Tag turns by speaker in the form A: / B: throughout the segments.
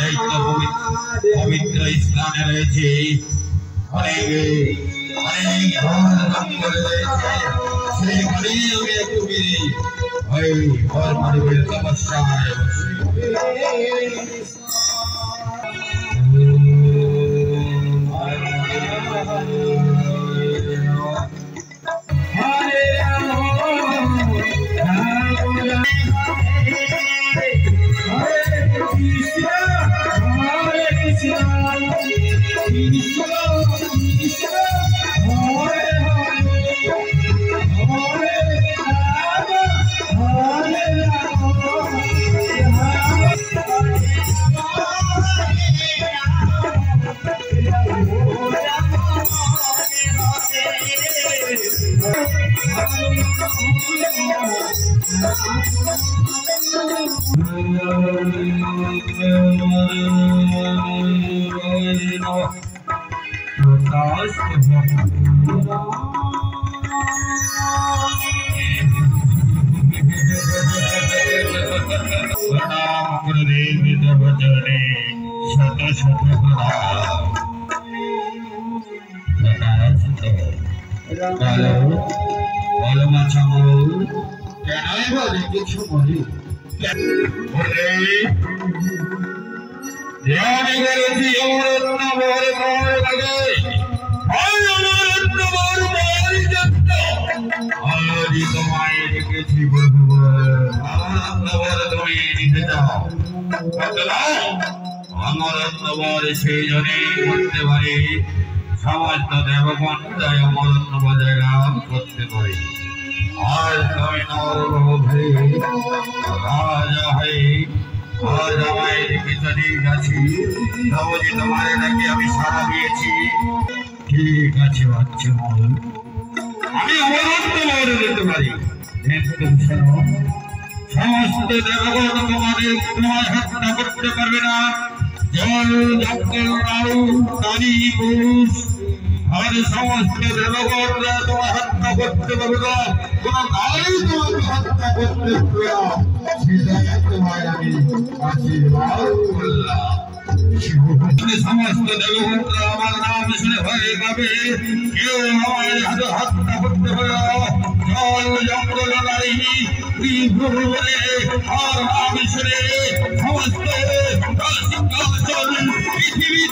A: এই তো পবিত্র স্থানে রয়েছে অনেক অনেক সেই ঘরে আমি একটু ওই ঘর মারিবের তপস্যায় সেই জনে করতে পারে সমস্ত দেবগণ জয় অমরত্ব বজায় করতে পারে। আর তুমি রাজা হয়ে আজ আমায় পিছনে গেছি নবজি তোমার নাকি আমি সারা দিয়েছি। ঠিক আছে বাচ্চা আমি অমরত্ব বজায় দিতে পারি, কিন্তু সমস্ত দেবগণ তোমার হত্যা করতে পারবে না। জল জঙ্গল নাড়ু নারী পুরুষ আর সমস্ত দেবগণরা তোমার হত্যা করতে পারবে না। কোন নারী তোমাকে হত্যা করতে পারবে না। সেটাকে তোমায় আমি আশীর্বাদ করলাম। সমস্ত দেবগণরা আমার নাম শুনে ভয় পাবে, কেউ আমায় হত্যা করতে পারবে না। জল জঙ্গল নারী বলে আর নাম শুনে সমস্ত পৃথিবী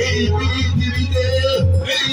A: এই পৃথিবীতে এই